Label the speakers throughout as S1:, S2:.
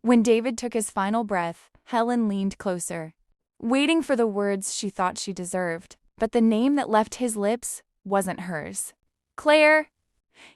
S1: When David took his final breath, Helen leaned closer, waiting for the words she thought she deserved. But the name that left his lips wasn't hers. "Claire,"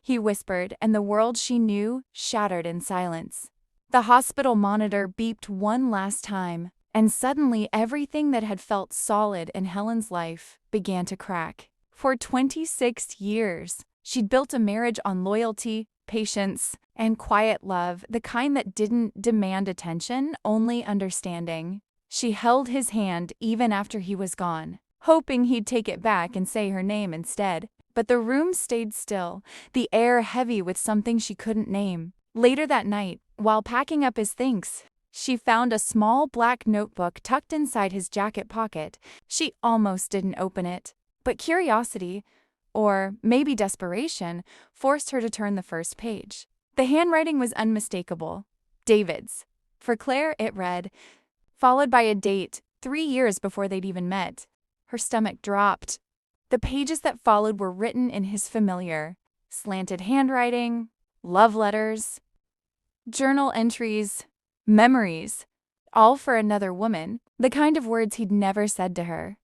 S1: he whispered, and the world she knew shattered in silence. The hospital monitor beeped one last time, and suddenly everything that had felt solid in Helen's life began to crack. For 26 years, she'd built a marriage on loyalty, patience, and quiet love, the kind that didn't demand attention, only understanding. She held his hand even after he was gone, hoping he'd take it back and say her name instead. But the room stayed still, the air heavy with something she couldn't name. Later that night, while packing up his things, she found a small black notebook tucked inside his jacket pocket. She almost didn't open it, but curiosity, or maybe desperation, forced her to turn the first page. The handwriting was unmistakable. David's. For Claire, it read, followed by a date 3 years before they'd even met. Her stomach dropped. The pages that followed were written in his familiar, slanted handwriting, love letters, journal entries, memories, all for another woman, the kind of words he'd never said to her.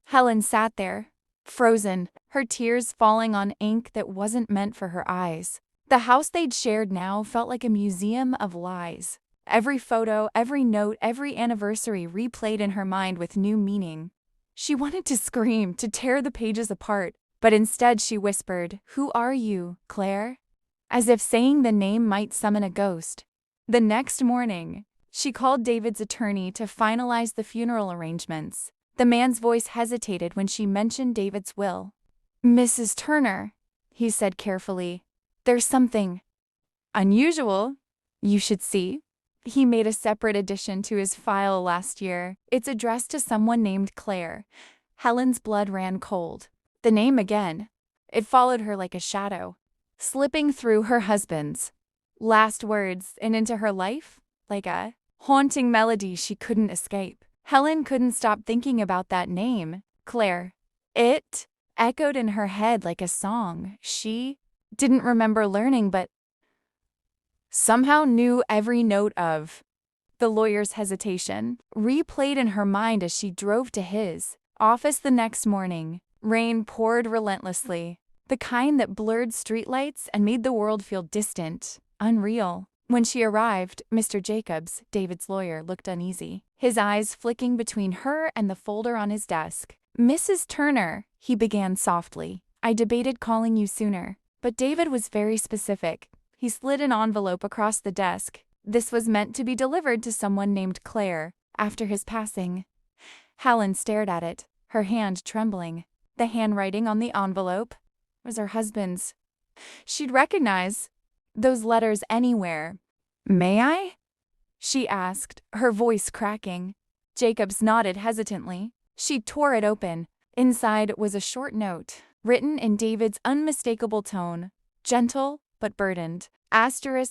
S1: Helen sat there, frozen, her tears falling on ink that wasn't meant for her eyes. The house they'd shared now felt like a museum of lies. Every photo, every note, every anniversary replayed in her mind with new meaning. She wanted to scream, to tear the pages apart, but instead she whispered, "Who are you, Claire?" As if saying the name might summon a ghost. The next morning, she called David's attorney to finalize the funeral arrangements. The man's voice hesitated when she mentioned David's will. "Mrs. Turner," he said carefully, "there's something unusual you should see." He made a separate addition to his file last year. It's addressed to someone named Claire. Helen's blood ran cold. The name again. It followed her like a shadow, slipping through her husband's last words and into her life like a haunting melody she couldn't escape. Helen couldn't stop thinking about that name, Claire. It echoed in her head like a song she didn't remember learning but somehow knew every note of. The lawyer's hesitation replayed in her mind as she drove to his office the next morning. Rain poured relentlessly, the kind that blurred streetlights and made the world feel distant, unreal. When she arrived, Mr. Jacobs, David's lawyer, looked uneasy, his eyes flicking between her and the folder on his desk. "Mrs. Turner," he began softly, "I debated calling you sooner, but David was very specific." He slid an envelope across the desk. This was meant to be delivered to someone named Claire after his passing. Helen stared at it, her hand trembling. The handwriting on the envelope was her husband's. She'd recognize those letters anywhere. "May I?" she asked, her voice cracking. Jacobs nodded hesitantly. She tore it open. Inside was a short note, written in David's unmistakable tone, gentle but burdened.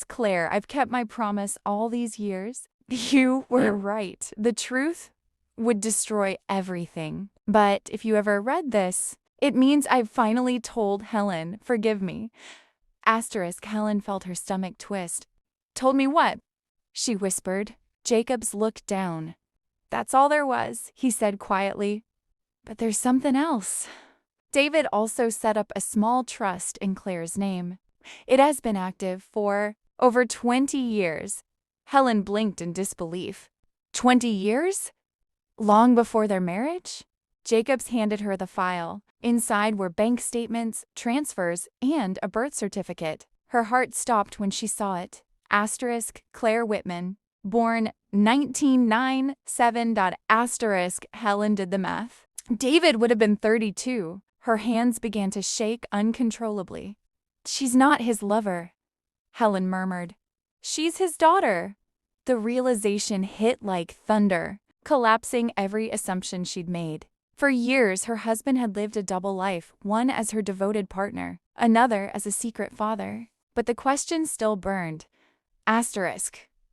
S1: Claire, I've kept my promise all these years. You were right. The truth would destroy everything. But if you ever read this, it means I've finally told Helen. Forgive me. Helen felt her stomach twist. Told me what? She whispered. Jacobs looked down. That's all there was, he said quietly. But there's something else. David also set up a small trust in Claire's name. It has been active for over 20 years. Helen blinked in disbelief. 20 years? Long before their marriage? Jacobs handed her the file. Inside were bank statements, transfers, and a birth certificate. Her heart stopped when she saw it. Claire Whitman, born 1997. Helen did the math. David would have been 32. Her hands began to shake uncontrollably. She's not his lover, Helen murmured. She's his daughter. The realization hit like thunder, collapsing every assumption she'd made. For years, her husband had lived a double life, one as her devoted partner, another as a secret father. But the question still burned.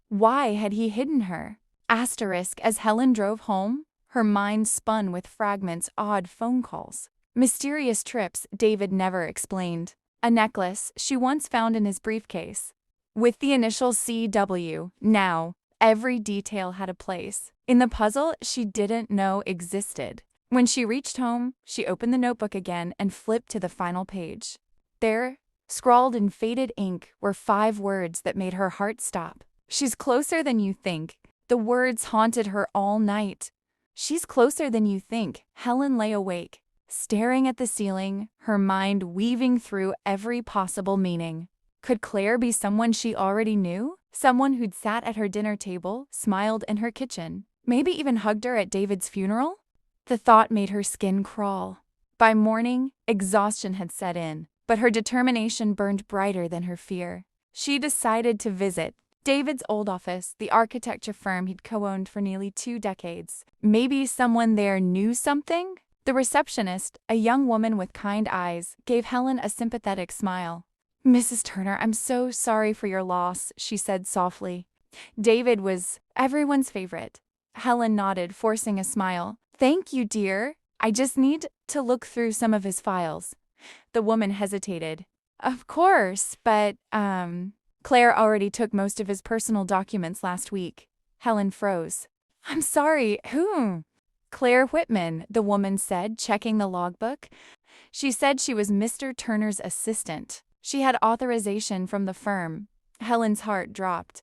S1: Why had he hidden her? As Helen drove home, her mind spun with fragments, odd phone calls, mysterious trips David never explained. A necklace she once found in his briefcase, with the initials CW, now Every detail had a place in the puzzle she didn't know existed. When she reached home, she opened the notebook again and flipped to the final page. There, scrawled in faded ink, were 5 words that made her heart stop. "She's closer than you think." The words haunted her all night. "She's closer than you think." Helen lay awake, staring at the ceiling, her mind weaving through every possible meaning. Could Claire be someone she already knew? Someone who'd sat at her dinner table, smiled in her kitchen, maybe even hugged her at David's funeral? The thought made her skin crawl. By morning, exhaustion had set in, but her determination burned brighter than her fear. She decided to visit David's old office, the architecture firm he'd co-owned for nearly 2 decades. Maybe someone there knew something? The receptionist, a young woman with kind eyes, gave Helen a sympathetic smile. "Mrs. Turner, I'm so sorry for your loss," she said softly. "David was everyone's favorite." Helen nodded, forcing a smile. "Thank you, dear. I just need to look through some of his files." The woman hesitated. "Of course, but, Claire already took most of his personal documents last week." Helen froze. "I'm sorry, who?" "Claire Whitman," the woman said, checking the logbook. "She said she was Mr. Turner's assistant. She had authorization from the firm." Helen's heart dropped.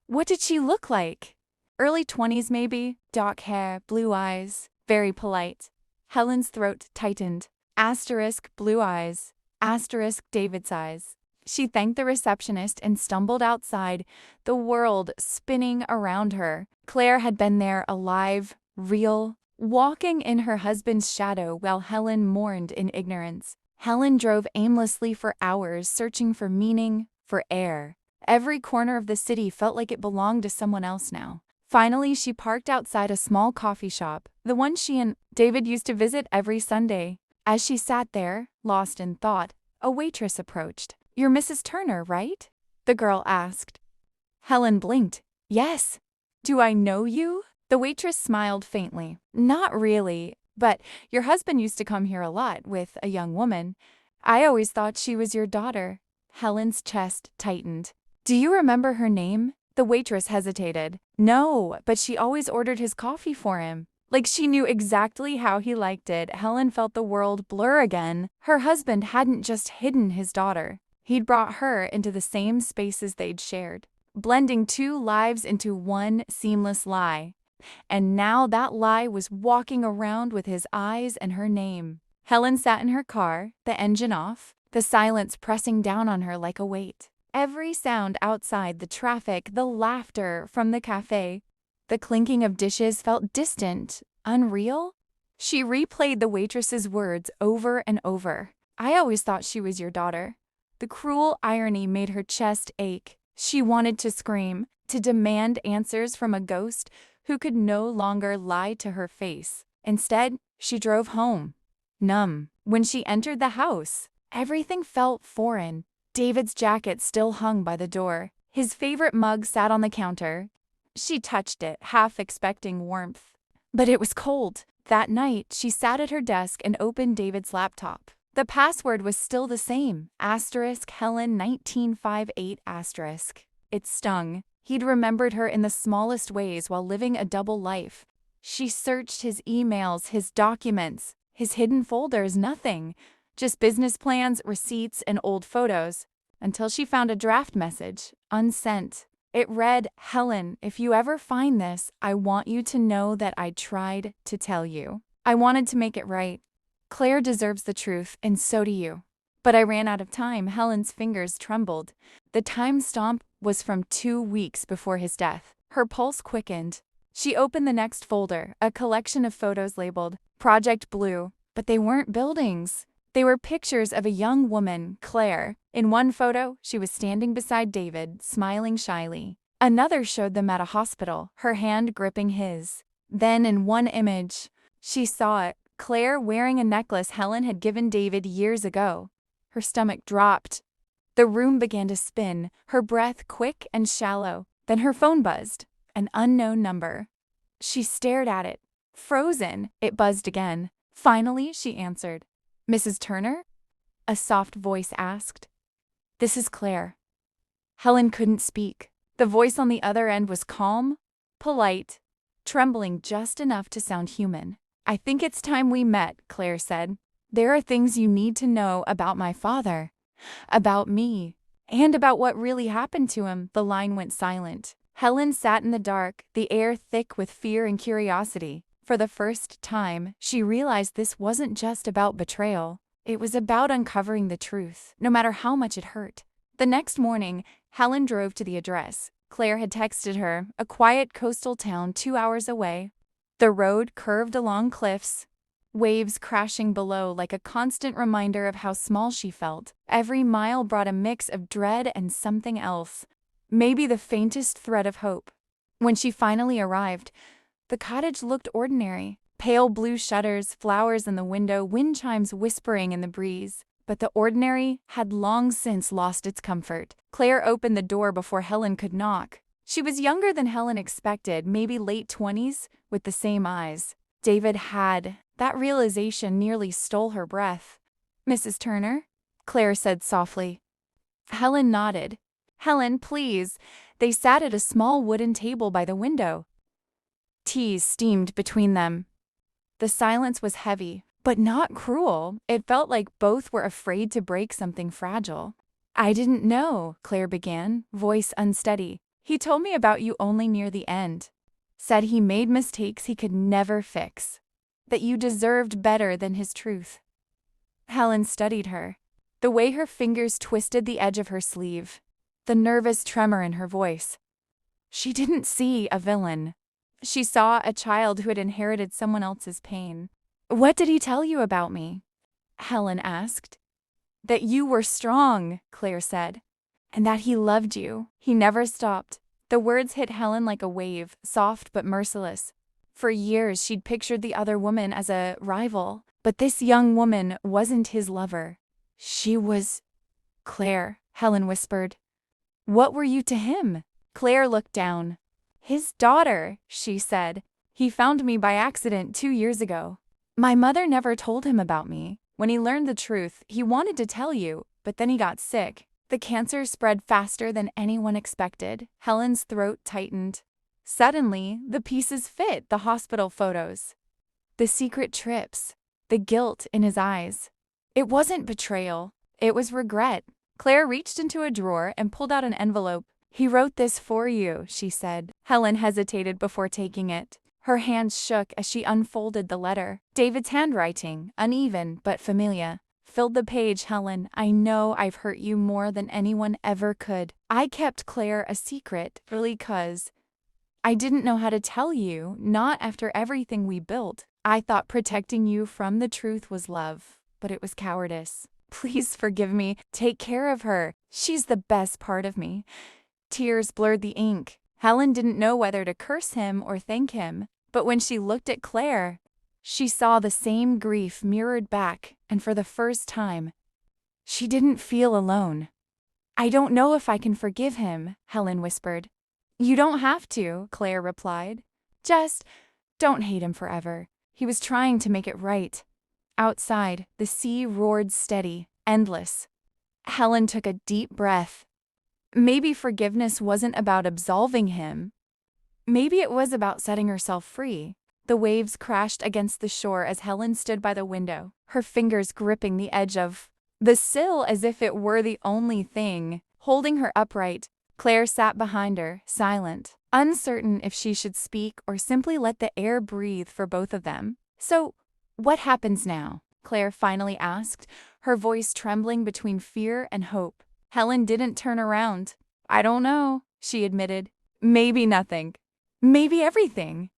S1: "What did she look like?" "Early 20s maybe, dark hair, blue eyes, very polite." Helen's throat tightened. Asterisk blue eyes, asterisk David's eyes. She thanked the receptionist and stumbled outside, the world spinning around her. Claire had been there, alive, real, walking in her husband's shadow while Helen mourned in ignorance. Helen drove aimlessly for hours, searching for meaning, for air. Every corner of the city felt like it belonged to someone else now. Finally, she parked outside a small coffee shop, the one she and David used to visit every Sunday. As she sat there, lost in thought, a waitress approached. "You're Mrs. Turner, right?" the girl asked. Helen blinked. "Yes." "Do I know you?" The waitress smiled faintly. "Not really, but your husband used to come here a lot with a young woman. I always thought she was your daughter." Helen's chest tightened. "Do you remember her name?" The waitress hesitated. "No, but she always ordered his coffee for him. Like she knew exactly how he liked it." Helen felt the world blur again. Her husband hadn't just hidden his daughter. He'd brought her into the same spaces they'd shared, blending 2 lives into one seamless lie. And now that lie was walking around with his eyes and her name. Helen sat in her car, the engine off, the silence pressing down on her like a weight. Every sound outside, the traffic, the laughter from the cafe, the clinking of dishes felt distant, unreal. She replayed the waitress's words over and over. "I always thought she was your daughter." The cruel irony made her chest ache. She wanted to scream, to demand answers from a ghost who could no longer lie to her face. Instead, she drove home, numb. When she entered the house, everything felt foreign. David's jacket still hung by the door. His favorite mug sat on the counter. She touched it, half expecting warmth. But it was cold. That night, she sat at her desk and opened David's laptop. The password was still the same, *Helen 1958*. It stung. He'd remembered her in the smallest ways while living a double life. She searched his emails, his documents, his hidden folders, nothing. Just business plans, receipts, and old photos. Until she found a draft message, unsent. It read, "Helen, if you ever find this, I want you to know that I tried to tell you. I wanted to make it right. Claire deserves the truth, and so do you. But I ran out of time." Helen's fingers trembled. The timestamp was from 2 weeks before his death. Her pulse quickened. She opened the next folder, a collection of photos labeled Project Blue. But they weren't buildings. They were pictures of a young woman, Claire. In one photo, she was standing beside David, smiling shyly. Another showed them at a hospital, her hand gripping his. Then in one image, she saw it, Claire wearing a necklace Helen had given David years ago. Her stomach dropped. The room began to spin, her breath quick and shallow. Then her phone buzzed, an unknown number. She stared at it, frozen. It buzzed again. Finally, she answered. "Mrs. Turner?" a soft voice asked. "This is Claire." Helen couldn't speak. The voice on the other end was calm, polite, trembling just enough to sound human. "I think it's time we met," Claire said. "There are things you need to know about my father, about me, and about what really happened to him." The line went silent. Helen sat in the dark, the air thick with fear and curiosity. For the first time, she realized this wasn't just about betrayal. It was about uncovering the truth, no matter how much it hurt. The next morning, Helen drove to the address. Claire had texted her, a quiet coastal town 2 hours away. The road curved along cliffs, waves crashing below like a constant reminder of how small she felt. Every mile brought a mix of dread and something else, maybe the faintest thread of hope. When she finally arrived, the cottage looked ordinary. Pale blue shutters, flowers in the window, wind chimes whispering in the breeze. But the ordinary had long since lost its comfort. Claire opened the door before Helen could knock. She was younger than Helen expected, maybe late 20s, with the same eyes. David had. That realization nearly stole her breath. "Mrs. Turner?" Claire said softly. Helen nodded. "Helen, please." They sat at a small wooden table by the window. Tea steamed between them. The silence was heavy, but not cruel. It felt like both were afraid to break something fragile. "I didn't know," Claire began, voice unsteady. "He told me about you only near the end. Said he made mistakes he could never fix. That you deserved better than his truth." Helen studied her. The way her fingers twisted the edge of her sleeve. The nervous tremor in her voice. She didn't see a villain. She saw a child who had inherited someone else's pain. "What did he tell you about me?" Helen asked. "That you were strong," Claire said. "And that he loved you. He never stopped." The words hit Helen like a wave, soft but merciless. For years she'd pictured the other woman as a rival, but this young woman wasn't his lover. She was... "Claire," Helen whispered. "What were you to him?" Claire looked down. "His daughter," she said. "He found me by accident 2 years ago. My mother never told him about me. When he learned the truth, he wanted to tell you, but then he got sick. The cancer spread faster than anyone expected." Helen's throat tightened. Suddenly, the pieces fit the hospital photos. The secret trips, the guilt in his eyes. It wasn't betrayal, it was regret. Claire reached into a drawer and pulled out an envelope. "He wrote this for you," she said. Helen hesitated before taking it. Her hands shook as she unfolded the letter. David's handwriting, uneven but familiar, filled the page. "Helen, I know I've hurt you more than anyone ever could. I kept Claire a secret, really 'cause I didn't know how to tell you, not after everything we built. I thought protecting you from the truth was love, but it was cowardice. Please forgive me. Take care of her. She's the best part of me." Tears blurred the ink. Helen didn't know whether to curse him or thank him, but when she looked at Claire, she saw the same grief mirrored back, and for the first time, she didn't feel alone. "I don't know if I can forgive him," Helen whispered. "You don't have to," Claire replied. "Just don't hate him forever. He was trying to make it right." Outside, the sea roared steady, endless. Helen took a deep breath. Maybe forgiveness wasn't about absolving him. Maybe it was about setting herself free. The waves crashed against the shore as Helen stood by the window, her fingers gripping the edge of the sill as if it were the only thing holding her upright. Claire sat behind her, silent, uncertain if she should speak or simply let the air breathe for both of them. "So, what happens now?" Claire finally asked, her voice trembling between fear and hope. Helen didn't turn around. "I don't know," she admitted. "Maybe nothing. Maybe everything."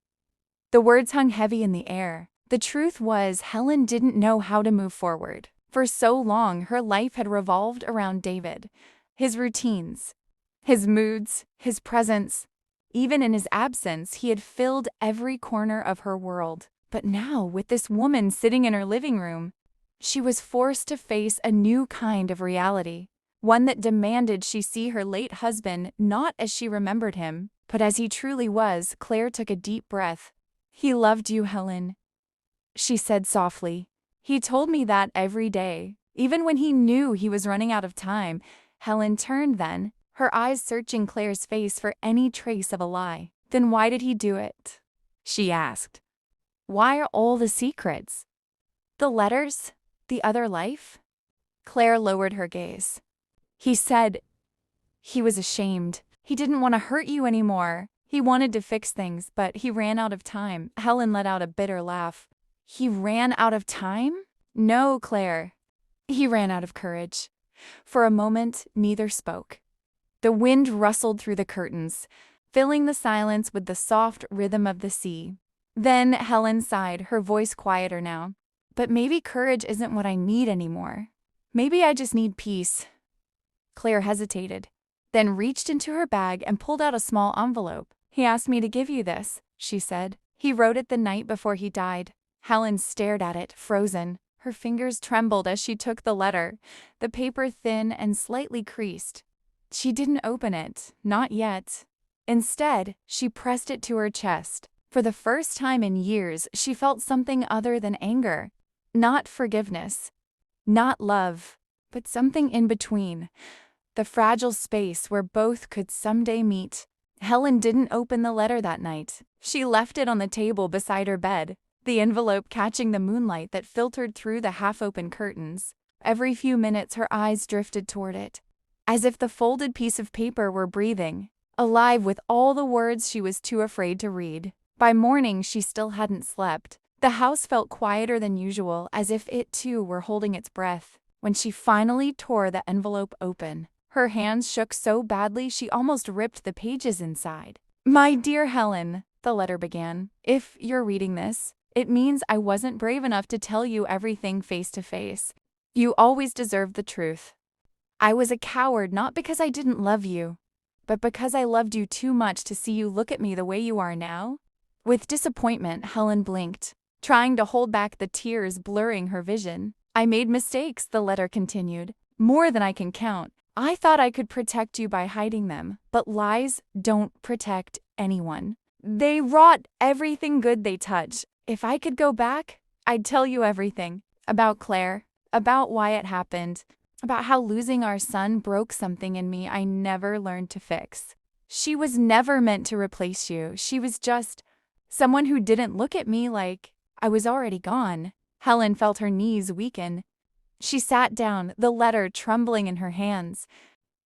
S1: The words hung heavy in the air. The truth was, Helen didn't know how to move forward. For so long, her life had revolved around David, his routines, his moods, his presence. Even in his absence, he had filled every corner of her world. But now, with this woman sitting in her living room, she was forced to face a new kind of reality. One that demanded she see her late husband not as she remembered him, but as he truly was. Claire took a deep breath. "He loved you, Helen," she said softly. "He told me that every day, even when he knew he was running out of time." Helen turned then, her eyes searching Claire's face for any trace of a lie. Then why did he do it? She asked. Why are all the secrets? The letters? The other life? Claire lowered her gaze. He said he was ashamed. He didn't want to hurt you anymore. He wanted to fix things, but he ran out of time. Helen let out a bitter laugh. He ran out of time? No, Claire. He ran out of courage. For a moment, neither spoke. The wind rustled through the curtains, filling the silence with the soft rhythm of the sea. Then Helen sighed, her voice quieter now. But maybe courage isn't what I need anymore. Maybe I just need peace. Claire hesitated, then reached into her bag and pulled out a small envelope. He asked me to give you this, she said. He wrote it the night before he died. Helen stared at it, frozen. Her fingers trembled as she took the letter, the paper thin and slightly creased. She didn't open it, not yet. Instead, she pressed it to her chest. For the first time in years, she felt something other than anger. Not forgiveness, not love, but something in between. The fragile space where both could someday meet. Helen didn't open the letter that night. She left it on the table beside her bed, the envelope catching the moonlight that filtered through the half-open curtains. Every few minutes her eyes drifted toward it, as if the folded piece of paper were breathing, alive with all the words she was too afraid to read. By morning she still hadn't slept. The house felt quieter than usual, as if it too were holding its breath. When she finally tore the envelope open, her hands shook so badly she almost ripped the pages inside. My dear Helen, the letter began, if you're reading this, it means I wasn't brave enough to tell you everything face to face. You always deserved the truth. I was a coward not because I didn't love you, but because I loved you too much to see you look at me the way you are now. With disappointment, Helen blinked, trying to hold back the tears blurring her vision. I made mistakes, the letter continued, more than I can count. I thought I could protect you by hiding them, but lies don't protect anyone. They rot everything good they touch. If I could go back, I'd tell you everything. About Claire, about why it happened, about how losing our son broke something in me I never learned to fix. She was never meant to replace you. She was just someone who didn't look at me like I was already gone. Helen felt her knees weaken. She sat down, the letter trembling in her hands.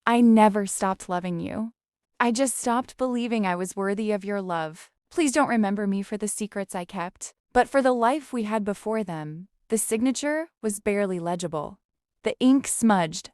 S1: I never stopped loving you. I just stopped believing I was worthy of your love. Please don't remember me for the secrets I kept, but for the life we had before them. The signature was barely legible. The ink smudged.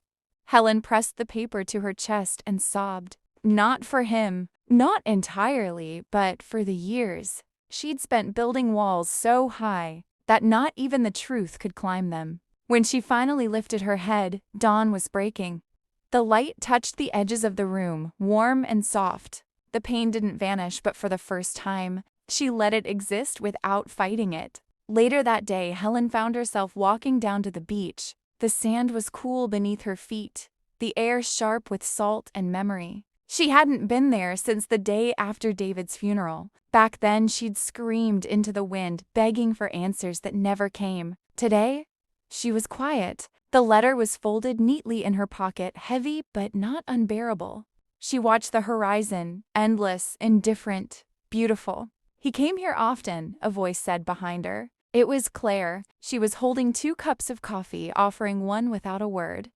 S1: Helen pressed the paper to her chest and sobbed. Not for him, not entirely, but for the years she'd spent building walls so high that not even the truth could climb them. When she finally lifted her head, dawn was breaking. The light touched the edges of the room, warm and soft. The pain didn't vanish, but for the first time, she let it exist without fighting it. Later that day, Helen found herself walking down to the beach. The sand was cool beneath her feet, the air sharp with salt and memory. She hadn't been there since the day after David's funeral. Back then, she'd screamed into the wind, begging for answers that never came. Today, she was quiet. The letter was folded neatly in her pocket, heavy but not unbearable. She watched the horizon, endless, indifferent, beautiful. He came here often, a voice said behind her. It was Claire. She was holding 2 cups of coffee, offering one without a word.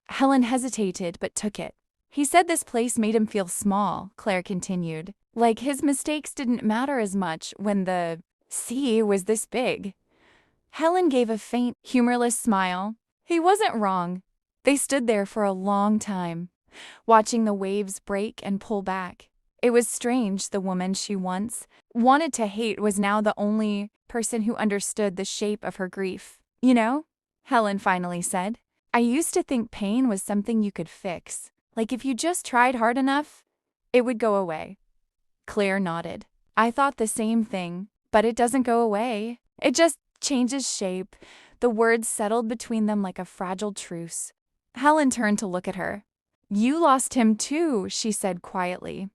S1: Helen hesitated but took it. He said this place made him feel small, Claire continued. Like his mistakes didn't matter as much when the sea was this big. Helen gave a faint, humorless smile. He wasn't wrong. They stood there for a long time, watching the waves break and pull back. It was strange, the woman she once wanted to hate was now the only person who understood the shape of her grief. You know, Helen finally said, I used to think pain was something you could fix. Like if you just tried hard enough, it would go away. Claire nodded. I thought the same thing, but it doesn't go away. It just changes shape. The words settled between them like a fragile truce. Helen turned to look at her. You lost him too, she said quietly.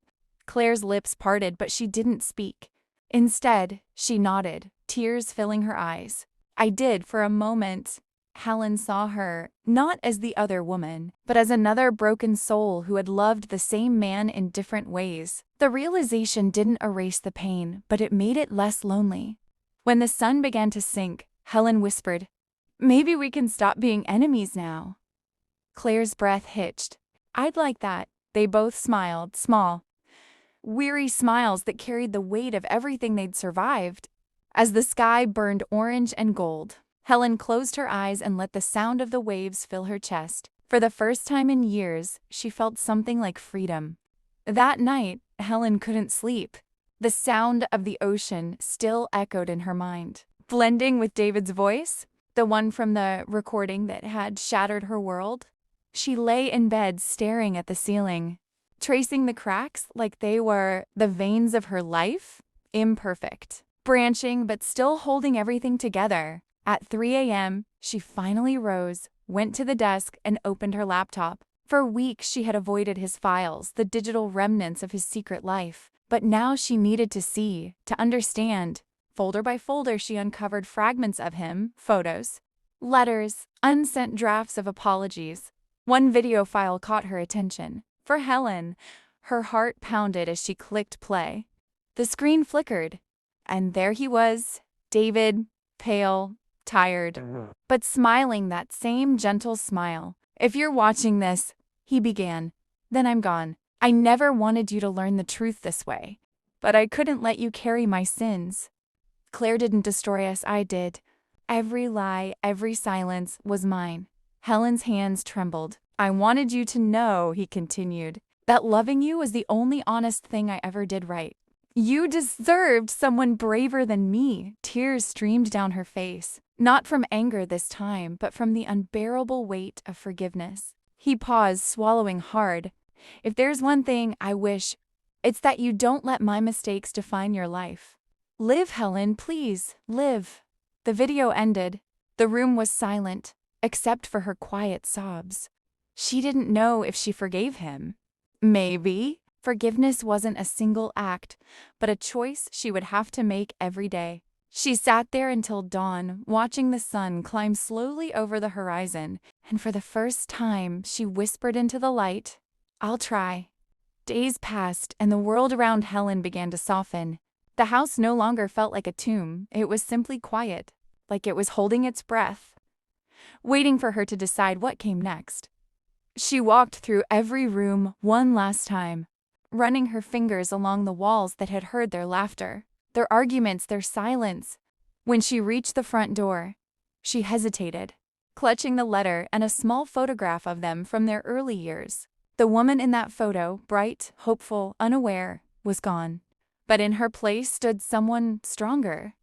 S1: Claire's lips parted, but she didn't speak. Instead, she nodded, tears filling her eyes. I did for a moment. Helen saw her not as the other woman, but as another broken soul who had loved the same man in different ways. The realization didn't erase the pain, but it made it less lonely. When the sun began to sink, Helen whispered, "Maybe we can stop being enemies now." Claire's breath hitched. "I'd like that." They both smiled, small, weary smiles that carried the weight of everything they'd survived. As the sky burned orange and gold, Helen closed her eyes and let the sound of the waves fill her chest. For the first time in years, she felt something like freedom. That night, Helen couldn't sleep. The sound of the ocean still echoed in her mind, blending with David's voice, the one from the recording that had shattered her world. She lay in bed staring at the ceiling, tracing the cracks like they were the veins of her life, imperfect, branching but still holding everything together. At 3 a.m., she finally rose, went to the desk, and opened her laptop. For weeks she had avoided his files, the digital remnants of his secret life. But now she needed to see, to understand. Folder by folder she uncovered fragments of him, photos, letters, unsent drafts of apologies. One video file caught her attention. For Helen, her heart pounded as she clicked play. The screen flickered, and there he was, David, pale, tired, but smiling that same gentle smile. "If you're watching this," he began, "then I'm gone. I never wanted you to learn the truth this way, but I couldn't let you carry my sins. Claire didn't destroy us, I did. Every lie, every silence was mine." Helen's hands trembled. "I wanted you to know," he continued, "that loving you was the only honest thing I ever did right. You deserved someone braver than me." Tears streamed down her face, not from anger this time, but from the unbearable weight of forgiveness. He paused, swallowing hard. "If there's one thing I wish, it's that you don't let my mistakes define your life. Live, Helen, please, live." The video ended. The room was silent, except for her quiet sobs. She didn't know if she forgave him. Maybe. Forgiveness wasn't a single act, but a choice she would have to make every day. She sat there until dawn, watching the sun climb slowly over the horizon, and for the first time she whispered into the light, "I'll try." Days passed, and the world around Helen began to soften. The house no longer felt like a tomb. It was simply quiet, like it was holding its breath, waiting for her to decide what came next. She walked through every room one last time, running her fingers along the walls that had heard their laughter, their arguments, their silence. When she reached the front door, she hesitated, clutching the letter and a small photograph of them from their early years. The woman in that photo, bright, hopeful, unaware, was gone. But in her place stood someone stronger,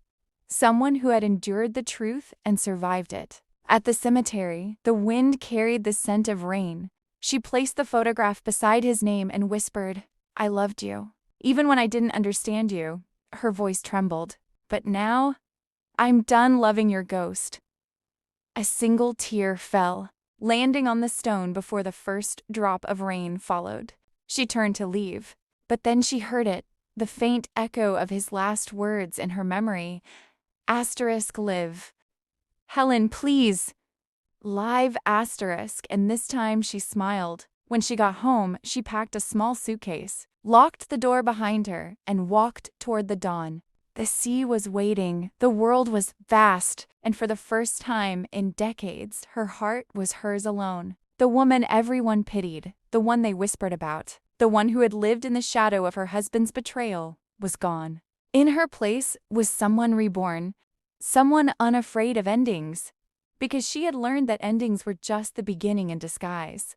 S1: someone who had endured the truth and survived it. At the cemetery, the wind carried the scent of rain. She placed the photograph beside his name and whispered, "I loved you. Even when I didn't understand you." Her voice trembled. "But now, I'm done loving your ghost." A single tear fell, landing on the stone before the first drop of rain followed. She turned to leave, but then she heard it, the faint echo of his last words in her memory. *live. "Helen, please." Live asterisk, and this time she smiled. When she got home, she packed a small suitcase, locked the door behind her, and walked toward the dawn. The sea was waiting, the world was vast, and for the first time in decades, her heart was hers alone. The woman everyone pitied, the one they whispered about, the one who had lived in the shadow of her husband's betrayal, was gone. In her place was someone reborn, someone unafraid of endings, because she had learned that endings were just the beginning in disguise.